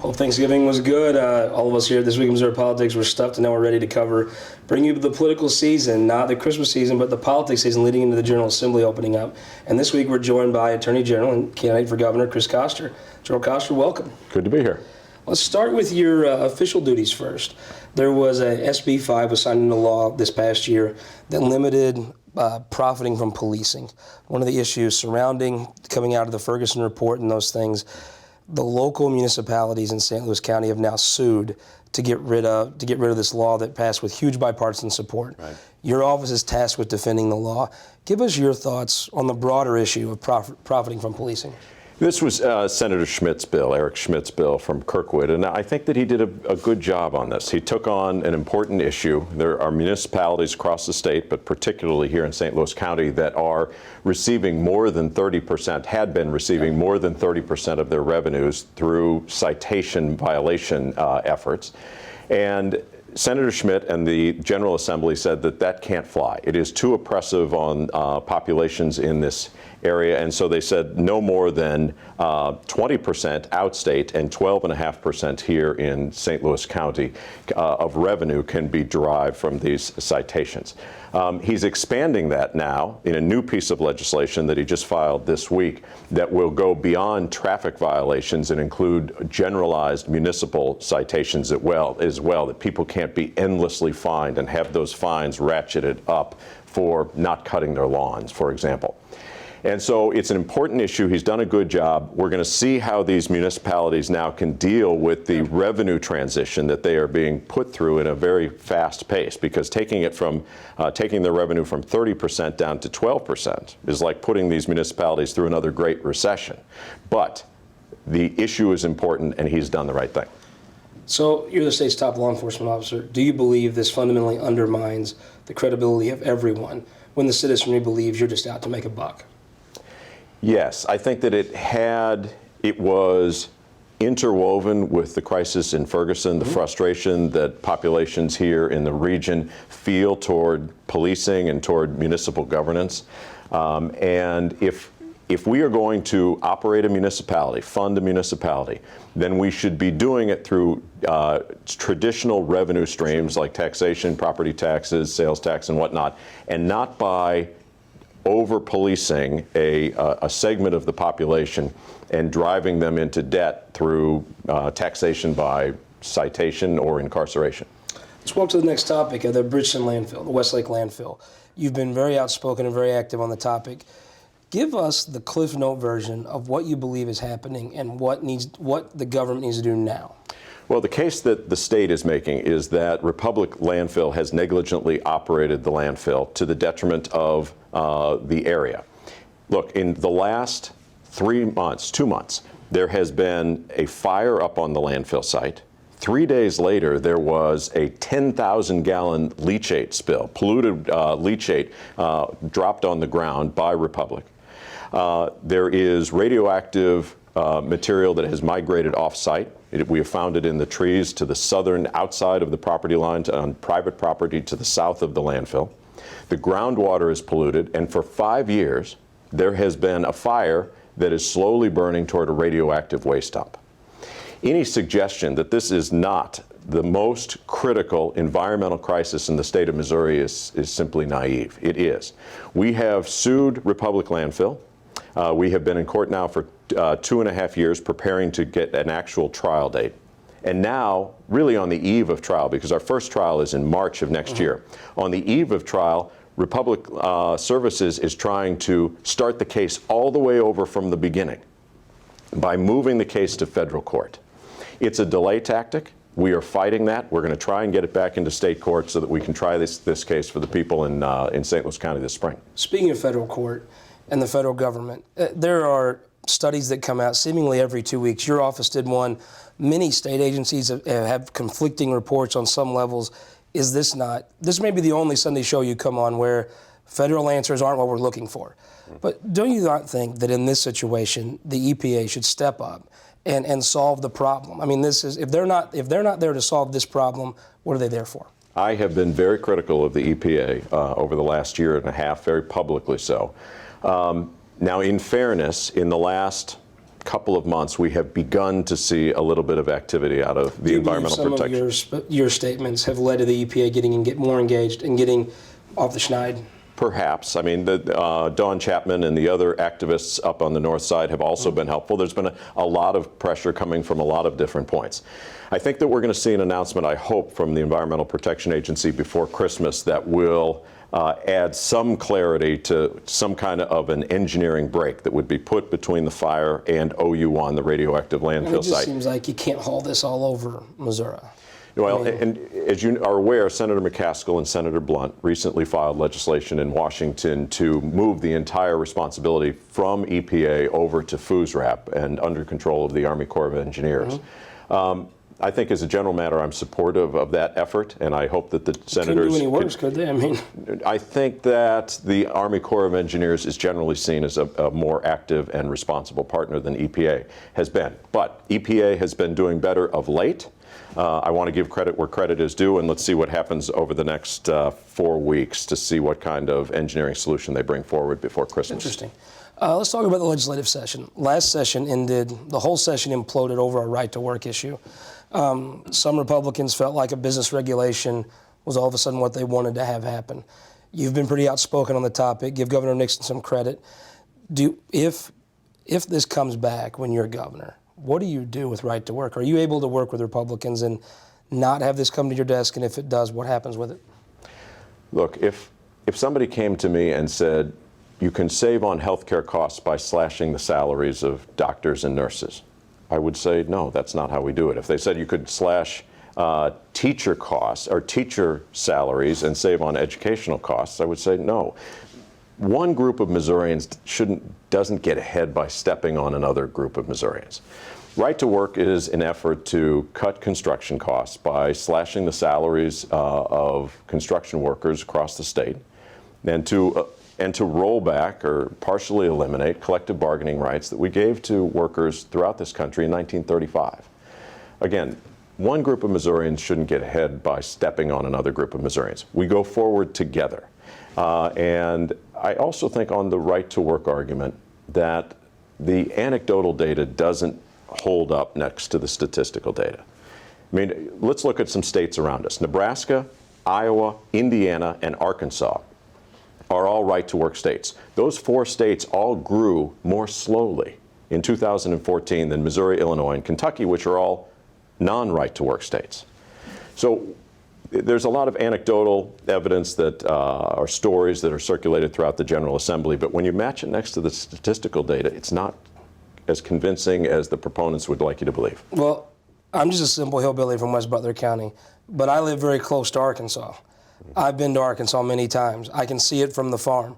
Hope Thanksgiving was good. All of us here at This Week in Missouri Politics were stuffed, and now we're ready to bring you the political season, not the Christmas season, but the politics season leading into the General Assembly opening up. And this week we're joined by Attorney General and candidate for Governor Chris Koster. General Koster, welcome. Good to be here. Let's start with your official duties first. There was a SB 5 was signed into law this past year that limited profiting from policing. One of the issues surrounding coming out of the Ferguson report and those things, the local municipalities in St. Louis County have now sued to get rid of this law that passed with huge bipartisan support. Right. Your office is tasked with defending the law. Give us your thoughts on the broader issue of profiting from policing. This was Senator Schmidt's bill, Eric Schmidt's bill from Kirkwood, and I think that he did a good job on this. He took on an important issue. There are municipalities across the state, but particularly here in St. Louis County, that are receiving more than 30%, had been receiving more than 30% of their revenues through citation violation efforts. And Senator Schmidt and the General Assembly said that that can't fly. It is too oppressive on populations in this area, and so they said no more than 20% outstate and 12.5% here in St. Louis County of revenue can be derived from these citations. He's expanding that now in a new piece of legislation that he just filed this week that will go beyond traffic violations and include generalized municipal citations as well, that people can't be endlessly fined and have those fines ratcheted up for not cutting their lawns, for example. And so it's an important issue. He's done a good job. We're going to see how these municipalities now can deal with the revenue transition that they are being put through in a very fast pace, because taking their revenue from 30% down to 12% is like putting these municipalities through another Great Recession. But the issue is important, and he's done the right thing. So you're the state's top law enforcement officer. Do you believe this fundamentally undermines the credibility of everyone when the citizenry believes you're just out to make a buck? Yes, I think that it was interwoven with the crisis in Ferguson, the frustration that populations here in the region feel toward policing and toward municipal governance. And if we are going to operate a municipality, fund a municipality, then we should be doing it through traditional revenue streams like taxation, property taxes, sales tax, and whatnot, and not by over-policing a segment of the population and driving them into debt through taxation by citation or incarceration. Let's walk to the next topic, the Bridgeton landfill, the West Lake landfill. You've been very outspoken and very active on the topic. Give us the Cliff Note version of what you believe is happening and what the government needs to do now. Well, the case that the state is making is that Republic Landfill has negligently operated the landfill to the detriment of the area. Look, in the last 2 months, there has been a fire up on the landfill site. 3 days later, there was a 10,000-gallon leachate spill, polluted leachate dropped on the ground by Republic. There is radioactive material that has migrated off-site. We have found it in the trees to the southern outside of the property line on private property to the south of the landfill. The groundwater is polluted, and for 5 years, there has been a fire that is slowly burning toward a radioactive waste dump. Any suggestion that this is not the most critical environmental crisis in the state of Missouri is simply naive. It is. We have sued Republic Landfill. We have been in court now for 2.5 years preparing to get an actual trial date. And now, really on the eve of trial, because our first trial is in March of next year, on the eve of trial, Republic Services is trying to start the case all the way over from the beginning by moving the case to federal court. It's a delay tactic. We are fighting that. We're going to try and get it back into state court so that we can try this case for the people in St. Louis County this spring. Speaking of federal court and the federal government, there are studies that come out seemingly every 2 weeks. Your office did one. Many state agencies have conflicting reports on some levels. This may be the only Sunday show you come on where federal answers aren't what we're looking for. But don't you not think that in this situation, the EPA should step up and solve the problem? I mean, if they're not there to solve this problem, what are they there for? I have been very critical of the EPA over the last year and a half, very publicly so. Now, in fairness, in the last couple of months, we have begun to see a little bit of activity out of the environmental protection. Some of your statements have led to the EPA getting more engaged and getting off the schneid. Perhaps. I mean, Dawn Chapman and the other activists up on the north side have also been helpful. There's been a lot of pressure coming from a lot of different points. I think that we're going to see an announcement, I hope, from the Environmental Protection Agency before Christmas that will add some clarity to some kind of an engineering break that would be put between the fire and OU1, the radioactive landfill site. It just seems like you can't haul this all over Missouri. Well, and as you are aware, Senator McCaskill and Senator Blunt recently filed legislation in Washington to move the entire responsibility from EPA over to FUSRAP and under control of the Army Corps of Engineers. I think as a general matter, I'm supportive of that effort, and I hope that the senators... Couldn't do any worse, could they? I mean... I think that the Army Corps of Engineers is generally seen as a more active and responsible partner than EPA has been. But EPA has been doing better of late. I want to give credit where credit is due, and let's see what happens over the next 4 weeks to see what kind of engineering solution they bring forward before Christmas. Interesting. Let's talk about the legislative session. Last session ended, the whole session imploded over a right-to-work issue. Some Republicans felt like a business regulation was all of a sudden what they wanted to have happen. You've been pretty outspoken on the topic. Give Governor Nixon some credit. If this comes back when you're governor, what do you do with right to work? Are you able to work with Republicans and not have this come to your desk? And if it does, what happens with it? Look, if somebody came to me and said, you can save on health care costs by slashing the salaries of doctors and nurses, I would say, no, that's not how we do it. If they said you could slash teacher costs or teacher salaries and save on educational costs, I would say no. One group of Missourians doesn't get ahead by stepping on another group of Missourians. Right to work is an effort to cut construction costs by slashing the salaries of construction workers across the state and to roll back or partially eliminate collective bargaining rights that we gave to workers throughout this country in 1935. Again, one group of Missourians shouldn't get ahead by stepping on another group of Missourians. We go forward together. And I also think on the right to work argument that the anecdotal data doesn't hold up next to the statistical data. I mean, let's look at some states around us. Nebraska, Iowa, Indiana, and Arkansas are all right to work states. Those 4 states all grew more slowly in 2014 than Missouri, Illinois, and Kentucky, which are all non-right to work states. So there's a lot of anecdotal evidence that are stories that are circulated throughout the General Assembly, but when you match it next to the statistical data, it's not as convincing as the proponents would like you to believe. Well, I'm just a simple hillbilly from West Butler County, but I live very close to Arkansas. I've been to Arkansas many times. I can see it from the farm.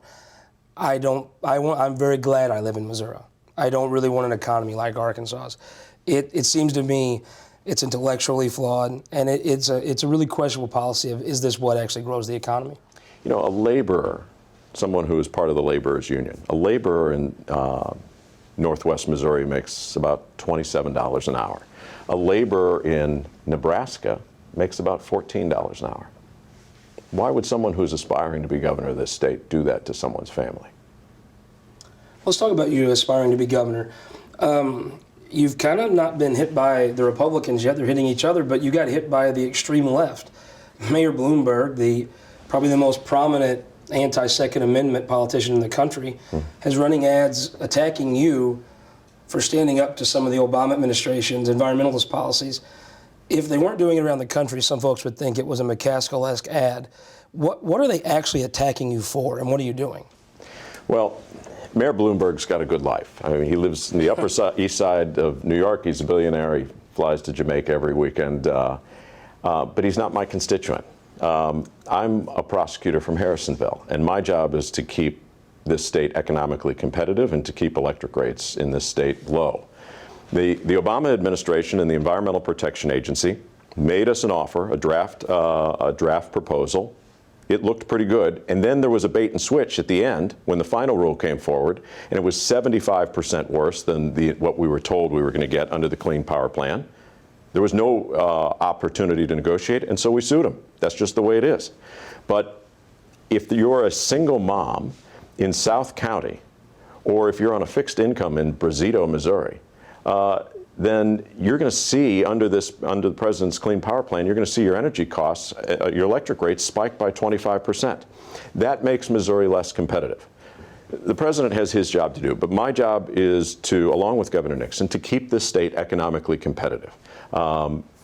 I'm very glad I live in Missouri. I don't really want an economy like Arkansas's. It seems to me it's intellectually flawed, and it's a really questionable policy of, is this what actually grows the economy? You know, a laborer, someone who is part of the laborers union, a laborer in Northwest Missouri makes about $27 an hour. A laborer in Nebraska makes about $14 an hour. Why would someone who's aspiring to be governor of this state do that to someone's family? Let's talk about you aspiring to be governor. You've kind of not been hit by the Republicans yet. They're hitting each other, but you got hit by the extreme left. Mayor Bloomberg, probably the most prominent anti-Second Amendment politician in the country, has running ads attacking you for standing up to some of the Obama administration's environmentalist policies. If they weren't doing it around the country, some folks would think it was a McCaskill-esque ad. What are they actually attacking you for, and what are you doing? Well, Mayor Bloomberg's got a good life. I mean, he lives in the upper east side of New York. He's a billionaire. He flies to Jamaica every weekend. But he's not my constituent. I'm a prosecutor from Harrisonville, and my job is to keep this state economically competitive and to keep electric rates in this state low. The Obama administration and the Environmental Protection Agency made us an offer, a draft proposal. It looked pretty good, and then there was a bait and switch at the end when the final rule came forward, and it was 75% worse than what we were told we were going to get under the Clean Power Plan. There was no opportunity to negotiate, and so we sued them. That's just the way it is. But if you're a single mom in South County, or if you're on a fixed income in Brazito, Missouri, then you're going to see under the president's Clean Power Plan, you're going to see your energy costs, your electric rates spike by 25%. That makes Missouri less competitive. The president has his job to do, but my job is to, along with Governor Nixon, to keep this state economically competitive.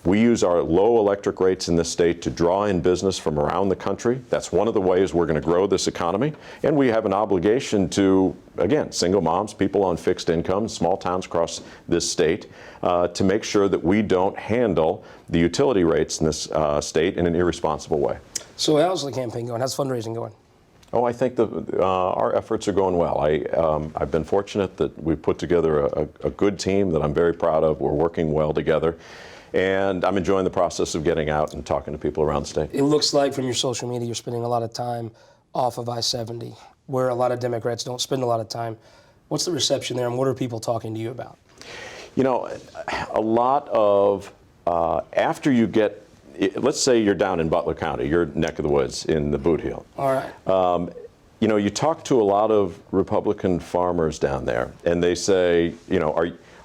We use our low electric rates in this state to draw in business from around the country. That's one of the ways we're going to grow this economy. And we have an obligation to, again, single moms, people on fixed incomes, small towns across this state, to make sure that we don't handle the utility rates in this state in an irresponsible way. So how's the campaign going? How's fundraising going? Oh, I think our efforts are going well. I've been fortunate that we've put together a good team that I'm very proud of. We're working well together. And I'm enjoying the process of getting out and talking to people around the state. It looks like from your social media you're spending a lot of time off of I-70, where a lot of Democrats don't spend a lot of time. What's the reception there, and what are people talking to you about? You know, a lot of, after you get, let's say you're down in Butler County, your neck of the woods in the Boot Heel. All right. You know, you talk to a lot of Republican farmers down there, and they say, you know,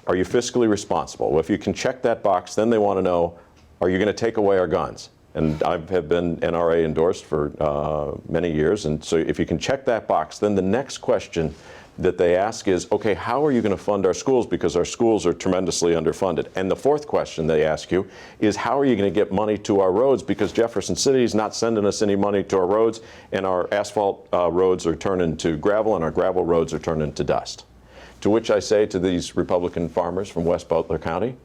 are you fiscally responsible? Well, if you can check that box, then they want to know, are you going to take away our guns? And I have been NRA endorsed for many years, and so if you can check that box, then the next question that they ask is, okay, how are you going to fund our schools, because our schools are tremendously underfunded? And the fourth question they ask you is, how are you going to get money to our roads, because Jefferson City is not sending us any money to our roads, and our asphalt roads are turning to gravel, and our gravel roads are turning to dust. To which I say to these Republican farmers from West Butler County,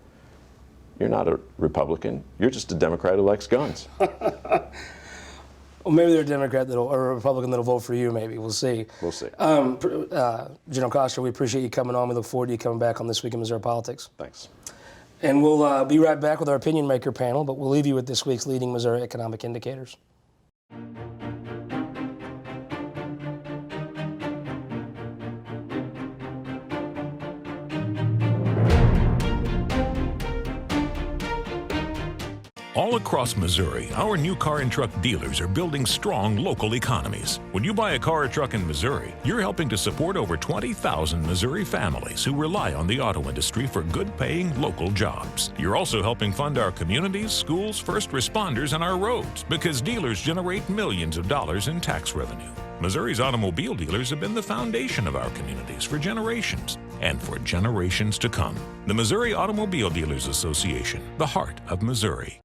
you're not a Republican, you're just a Democrat who likes guns. Well, maybe they're a Democrat or a Republican that'll vote for you, maybe. We'll see. We'll see. General Koster, we appreciate you coming on. We look forward to you coming back on This Week in Missouri Politics. Thanks. And we'll be right back with our opinion maker panel, but we'll leave you with this week's leading Missouri economic indicators. All across Missouri, our new car and truck dealers are building strong local economies. When you buy a car or truck in Missouri, you're helping to support over 20,000 Missouri families who rely on the auto industry for good-paying local jobs. You're also helping fund our communities, schools, first responders, and our roads, because dealers generate millions of dollars in tax revenue. Missouri's automobile dealers have been the foundation of our communities for generations and for generations to come. The Missouri Automobile Dealers Association, the heart of Missouri.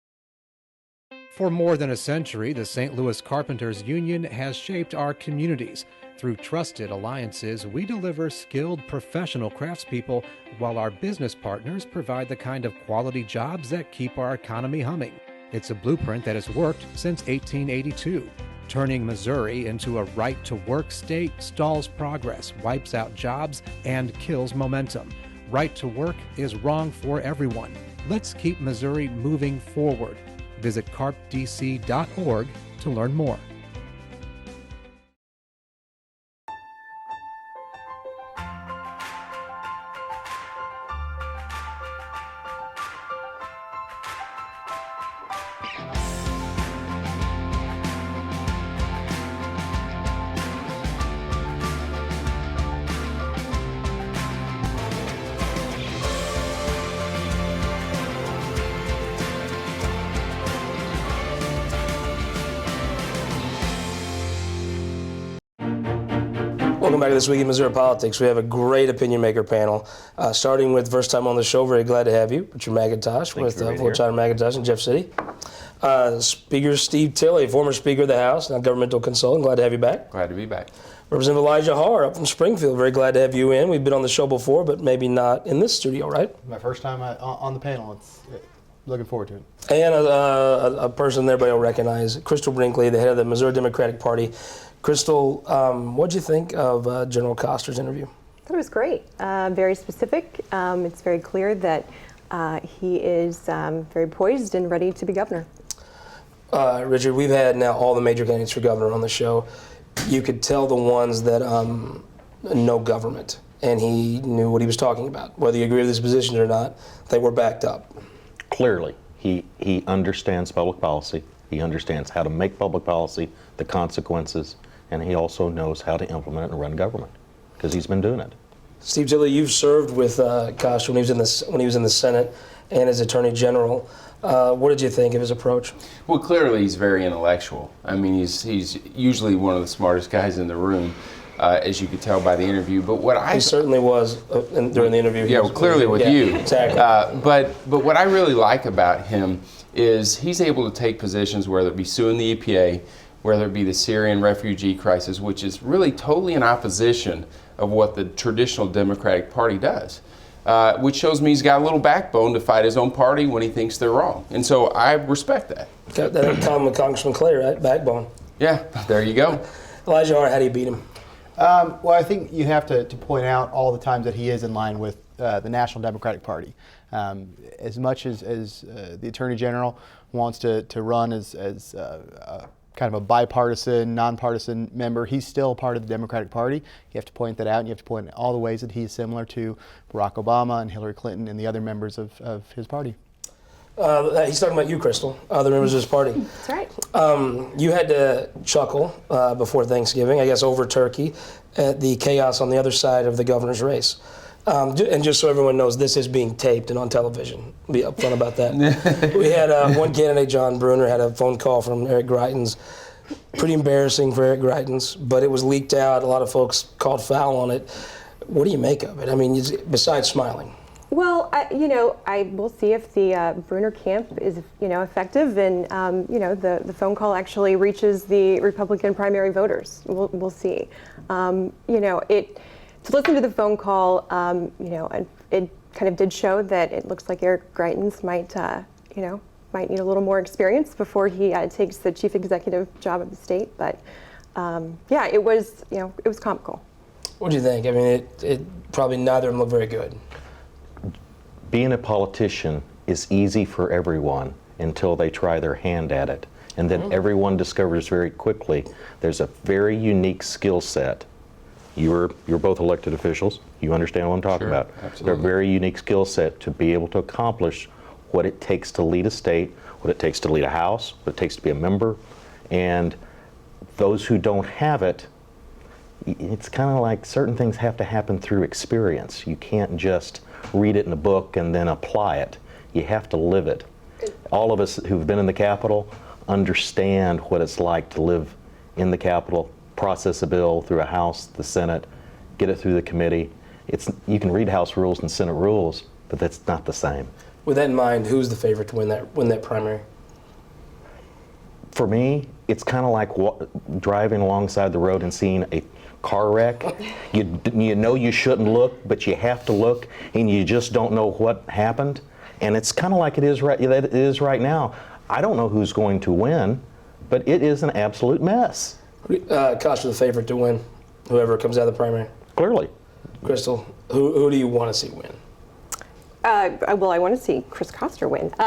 For more than a century, the St. Louis Carpenters Union has shaped our communities. Through trusted alliances, we deliver skilled professional craftspeople, while our business partners provide the kind of quality jobs that keep our economy humming. It's a blueprint that has worked since 1882. Turning Missouri into a right-to-work state stalls progress, wipes out jobs, and kills momentum. Right to work is wrong for everyone. Let's keep Missouri moving forward. Visit carpdc.org to learn more. Welcome back to This Week in Missouri Politics. We have a great opinion maker panel, starting with first time on the show. Very glad to have you, Richard McIntosh with Flotron McIntosh in Jeff City. Speaker Steve Tilley, former Speaker of the House, now governmental consultant. Glad to have you back. Glad to be back. Representative Elijah Haahr up from Springfield. Very glad to have you in. We've been on the show before, but maybe not in this studio, right? My first time on the panel. It's looking forward to it. And a person everybody will recognize, Crystal Brinkley, the head of the Missouri Democratic Party. Crystal, what did you think of General Koster's interview? I thought it was great. Very specific. It's very clear that he is very poised and ready to be governor. Richard, we've had now all the major candidates for governor on the show. You could tell the ones that know government, and he knew what he was talking about. Whether you agree with his positions or not, they were backed up. Clearly, he understands public policy. He understands how to make public policy, the consequences, and he also knows how to implement and run government, because he's been doing it. Steve Tilley, you've served with Koster when he was in the Senate and as Attorney General. What did you think of his approach? Well, clearly he's very intellectual. I mean, he's usually one of the smartest guys in the room, as you could tell by the interview. But he certainly was during the interview. Yeah, well, clearly with you. Exactly. But what I really like about him is he's able to take positions, whether it be suing the EPA, whether it be the Syrian refugee crisis, which is really totally in opposition of what the traditional Democratic Party does. Which shows me he's got a little backbone to fight his own party when he thinks they're wrong. And so I respect that. Got that in common with Congressman Clay, right? Backbone. Yeah, there you go. Elijah Haahr, how do you beat him? Well, I think you have to point out all the times that he is in line with the National Democratic Party. As much as the Attorney General wants to run as kind of a bipartisan, nonpartisan member, he's still part of the Democratic Party. You have to point that out, and you have to point out all the ways that he's similar to Barack Obama and Hillary Clinton and the other members of his party. He's talking about you, Crystal, other members of his party. That's right. You had to chuckle before Thanksgiving, I guess, over turkey at the chaos on the other side of the governor's race. And just so everyone knows, this is being taped and on television. Be upfront about that. We had one candidate, John Brunner, had a phone call from Eric Greitens. Pretty embarrassing for Eric Greitens, but it was leaked out. A lot of folks called foul on it. What do you make of it? I mean, besides smiling. Well, I will see if the Brunner camp is, effective, and the phone call actually reaches the Republican primary voters. We'll see. To listen to the phone call, it kind of did show that it looks like Eric Greitens might need a little more experience before he takes the chief executive job of the state. But it was comical. What do you think? I mean, it probably neither of them look very good. Being a politician is easy for everyone until they try their hand at it. And then everyone discovers very quickly there's a very unique skill set. You're both elected officials. You understand what I'm talking about. Absolutely. They're a very unique skill set to be able to accomplish what it takes to lead a state, what it takes to lead a house, what it takes to be a member. And those who don't have it, it's kind of like certain things have to happen through experience. You can't just read it in a book and then apply it. You have to live it. All of us who've been in the Capitol understand what it's like to live in the Capitol, process a bill through a House, the Senate, get it through the committee. You can read House rules and Senate rules, but that's not the same. With that in mind, who's the favorite to win that primary? For me, it's kind of like driving alongside the road and seeing a car wreck. You know you shouldn't look, but you have to look, and you just don't know what happened. And it's kind of like it is right now. I don't know who's going to win, but it is an absolute mess. Koster the favorite to win, whoever comes out of the primary. Clearly. Crystal, who do you want to see win? Well, I want to see Chris Koster win. We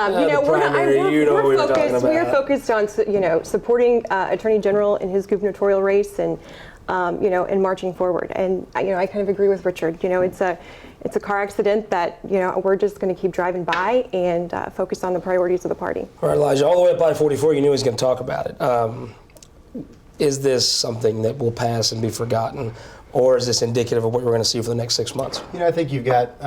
are focused on supporting Attorney General in his gubernatorial race and and marching forward. And I kind of agree with Richard. It's a car accident that we're just going to keep driving by and focus on the priorities of the party. All right, Elijah, all the way up I-44, you knew he was going to talk about it. Is this something that will pass and be forgotten, or is this indicative of what we're going to see for the next 6 months? I think you've got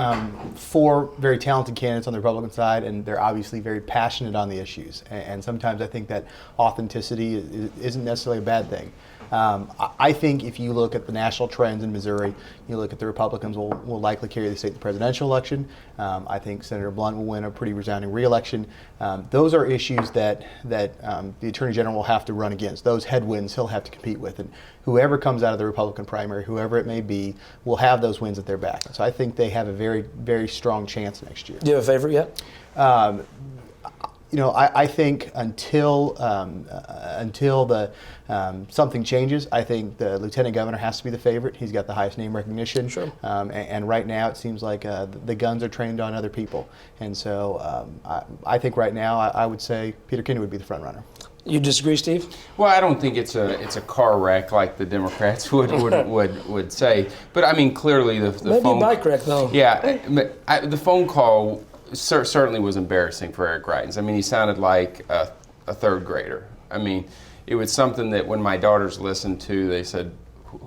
4 very talented candidates on the Republican side, and they're obviously very passionate on the issues. And sometimes I think that authenticity isn't necessarily a bad thing. I think if you look at the national trends in Missouri, you look at the Republicans will likely carry the state in the presidential election. I think Senator Blunt will win a pretty resounding re-election. Those are issues that the Attorney General will have to run against. Those headwinds he'll have to compete with. And whoever comes out of the Republican primary, whoever it may be, will have those wins at their back. So I think they have a very, very strong chance next year. Do you have a favorite yet? I think until the something changes, I think the lieutenant governor has to be the favorite. He's got the highest name recognition. Sure. And right now it seems like the guns are trained on other people. And so I think right now I would say Peter Kinney would be the front runner. You disagree, Steve? Well, I don't think it's a car wreck like the Democrats would say. But I mean, clearly the maybe phone. Maybe a bike wreck, though. Yeah, the phone call certainly was embarrassing for Eric Greitens. I mean, he sounded like a third grader. I mean, it was something that when my daughters listened to, they said,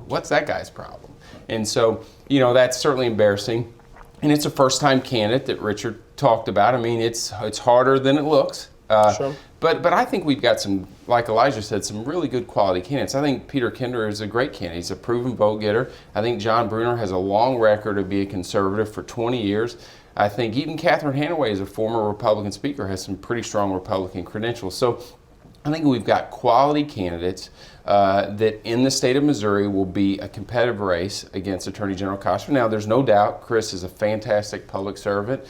what's that guy's problem? And so, you know, that's certainly embarrassing. And it's a first-time candidate that Richard talked about. I mean, it's harder than it looks. Sure. But I think we've got some, like Elijah said, some really good quality candidates. I think Peter Kinder is a great candidate. He's a proven vote getter. I think John Brunner has a long record of being a conservative for 20 years. I think even Catherine Hanaway, as a former Republican speaker, has some pretty strong Republican credentials. So I think we've got quality candidates that in the state of Missouri will be a competitive race against Attorney General Koster. Now, there's no doubt Chris is a fantastic public servant.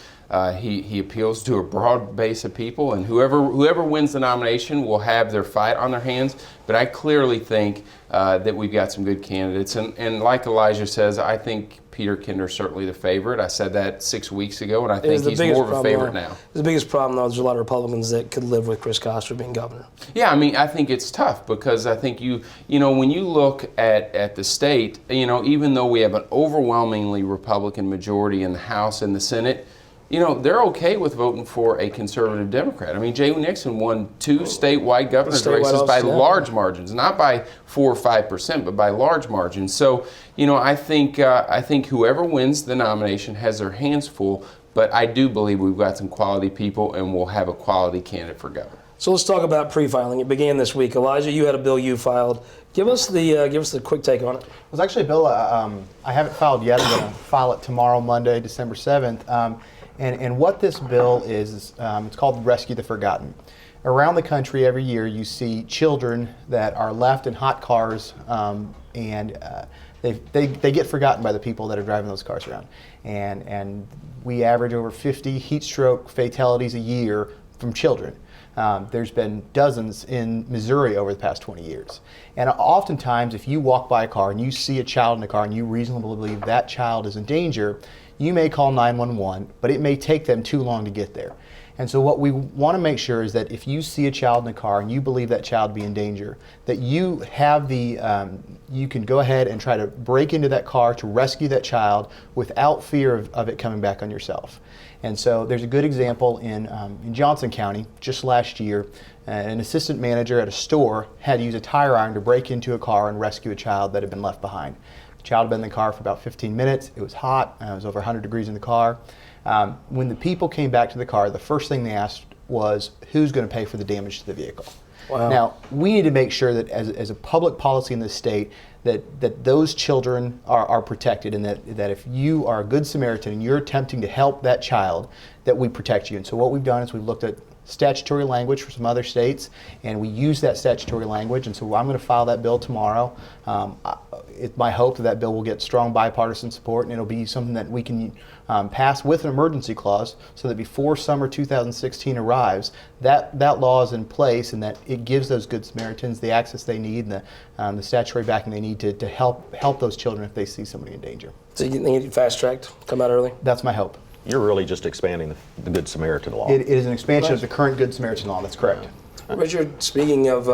He appeals to a broad base of people, and whoever wins the nomination will have their fight on their hands. But I clearly think that we've got some good candidates. And like Elijah says, I think Peter Kinder is certainly the favorite. I said that 6 weeks ago, and I think he's more of a favorite now. The biggest problem, though, there's a lot of Republicans that could live with Chris Koster being governor. Yeah, I mean, I think it's tough because I think you know, when you look at the state, you know, even though we have an overwhelmingly Republican majority in the House and the Senate, you know, they're okay with voting for a conservative Democrat. I mean, Jay Nixon won 2 statewide governor's races by large margins, not by 4 or 5%, but by large margins. So, you know, I think whoever wins the nomination has their hands full, but I do believe we've got some quality people and we'll have a quality candidate for governor. So let's talk about pre-filing. It began this week. Elijah, you had a bill you filed. Give us the quick take on it. It was actually a bill I haven't filed yet. I'm going to file it tomorrow, Monday, December 7th. And what this bill is it's called Rescue the Forgotten. Around the country every year you see children that are left in hot cars and they get forgotten by the people that are driving those cars around. And we average over 50 heat stroke fatalities a year from children. There's been dozens in Missouri over the past 20 years. And oftentimes if you walk by a car and you see a child in the car and you reasonably believe that child is in danger, you may call 911, but it may take them too long to get there. And so what we want to make sure is that if you see a child in the car and you believe that child to be in danger, that you have you can go ahead and try to break into that car to rescue that child without fear of it coming back on yourself. And so there's a good example in Johnson County just last year. An assistant manager at a store had to use a tire iron to break into a car and rescue a child that had been left behind. The child had been in the car for about 15 minutes. It was hot. It was over 100 degrees in the car. When the people came back to the car, the first thing they asked was, who's going to pay for the damage to the vehicle? Wow. Now, we need to make sure that as a public policy in this state, that those children are protected, and that if you are a good Samaritan and you're attempting to help that child, that we protect you. And so what we've done is we've looked at statutory language for some other states, and we use that statutory language, and so I'm going to file that bill tomorrow. It's my hope that bill will get strong bipartisan support, and it'll be something that we can pass with an emergency clause so that before summer 2016 arrives, that law is in place and that it gives those Good Samaritans the access they need and the statutory backing they need to help those children if they see somebody in danger. So you think it fast-tracked, come out early? That's my hope. You're really just expanding the Good Samaritan law. It is an expansion of the current Good Samaritan law, that's correct. Richard, speaking of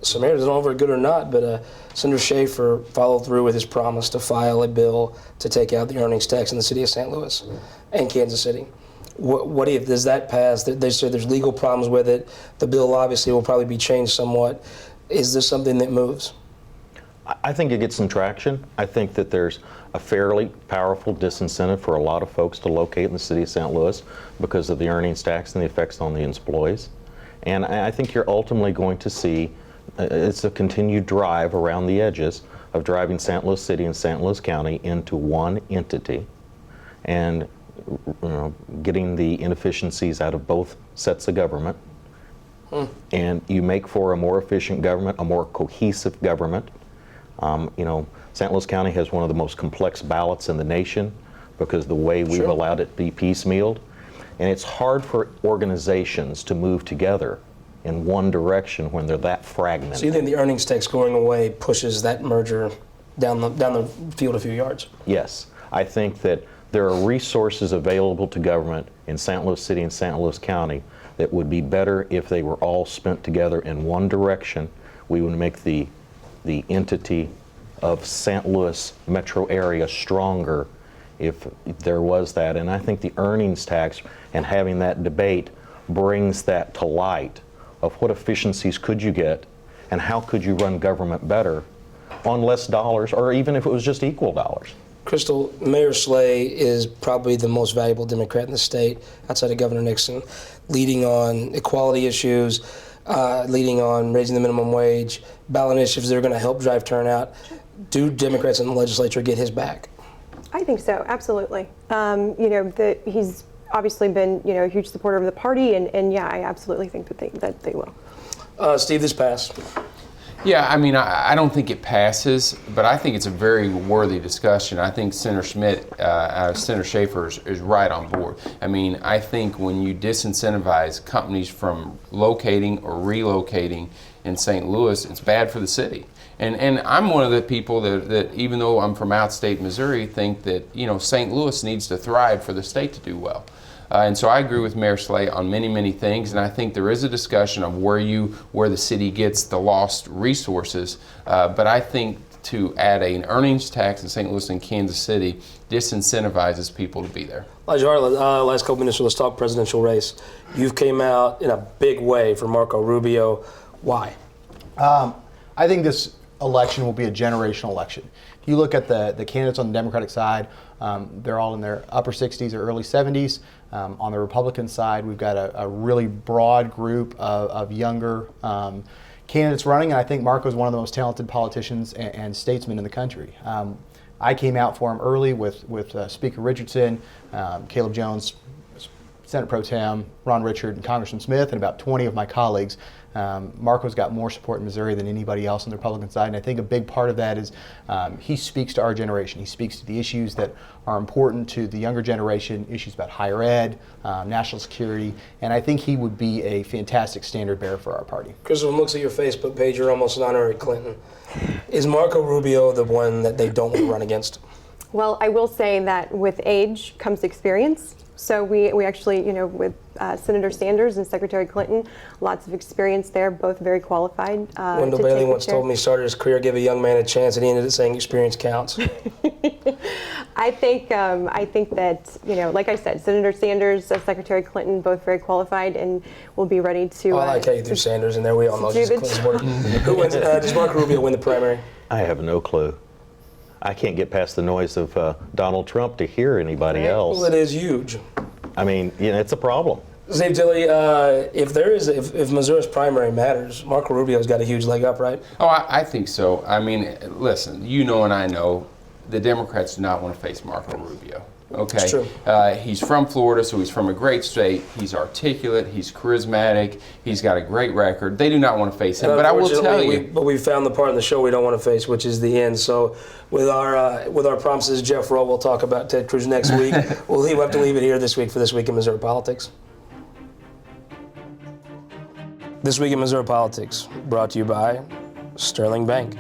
Samaritans, I don't know if we're good or not, but Senator Schaefer followed through with his promise to file a bill to take out the earnings tax in the city of St. Louis and Kansas City. What if, does that pass? They say there's legal problems with it. The bill obviously will probably be changed somewhat. Is this something that moves? I think it gets some traction. I think that there's a fairly powerful disincentive for a lot of folks to locate in the city of St. Louis because of the earnings tax and the effects on the employees. And I think you're ultimately going to see it's a continued drive around the edges of driving St. Louis City and St. Louis County into one entity and getting the inefficiencies out of both sets of government. And you make for a more efficient government, a more cohesive government. St. Louis County has one of the most complex ballots in the nation because the way we've allowed it to be piecemealed. And it's hard for organizations to move together in one direction when they're that fragmented. So you think the earnings tax going away pushes that merger down the field a few yards? Yes. I think that there are resources available to government in St. Louis City and St. Louis County that would be better if they were all spent together in one direction. We would make the entity of St. Louis metro area stronger if there was that. And I think the earnings tax and having that debate brings that to light of what efficiencies could you get and how could you run government better on less dollars, or even if it was just equal dollars. Crystal, Mayor Slay is probably the most valuable Democrat in the state, outside of Governor Nixon, leading on equality issues, leading on raising the minimum wage, ballot initiatives that are going to help drive turnout. Do Democrats in the legislature get his back? I think so, absolutely. He's obviously been, a huge supporter of the party, and yeah, I absolutely think that they will. Steve, this passed. Yeah, I mean, I don't think it passes, but I think it's a very worthy discussion. I think Senator Schaefer is right on board. I mean, I think when you disincentivize companies from locating or relocating in St. Louis, it's bad for the city. And I'm one of the people that even though I'm from outstate Missouri, think that, St. Louis needs to thrive for the state to do well. And so I agree with Mayor Slay on many, many things, and I think there is a discussion of where the city gets the lost resources. But I think to add an earnings tax in St. Louis and Kansas City disincentivizes people to be there. Haahr, last couple minutes, let's talk presidential race. You've came out in a big way for Marco Rubio. Why? I think this election will be a generational election. If you look at the candidates on the Democratic side, they're all in their upper 60s or early 70s. On the Republican side, we've got a really broad group of younger candidates running, and I think Marco is one of the most talented politicians and statesmen in the country. I came out for him early with Speaker Richardson, Caleb Jones, Senate Pro Tem, Ron Richard, and Congressman Smith, and about 20 of my colleagues. Marco's got more support in Missouri than anybody else on the Republican side, and I think a big part of that is he speaks to our generation. He speaks to the issues that are important to the younger generation, issues about higher ed, national security, and I think he would be a fantastic standard bearer for our party. Chris, when looks at your Facebook page, you're almost an honorary Clinton. Is Marco Rubio the one that they don't want to run against? Well, I will say that with age comes experience. So we actually, with Senator Sanders and Secretary Clinton, lots of experience there, both very qualified. Wendell Bailey once told me he started his career, give a young man a chance, and he ended up saying experience counts. I think that, like I said, Senator Sanders, Secretary Clinton, both very qualified and will be ready to. I like how you threw Sanders in there. We all know she's Clinton's work. Who wins? Does Marco Rubio win the primary? I have no clue. I can't get past the noise of Donald Trump to hear anybody else. Well, it is huge. I mean, it's a problem. Steve Tilley, if Missouri's primary matters, Marco Rubio's got a huge leg up, right? Oh, I think so. I mean, listen, and I know the Democrats do not want to face Marco Rubio. Okay, it's true. He's from Florida, so he's from a great state. He's articulate. He's charismatic. He's got a great record. They do not want to face him. But I will tell you. But we found the part of the show we don't want to face, which is the end. So with our promises, Jeff Rowe will talk about Ted Cruz next week. We'll have to leave it here this week for This Week in Missouri Politics. This Week in Missouri Politics, brought to you by Sterling Bank.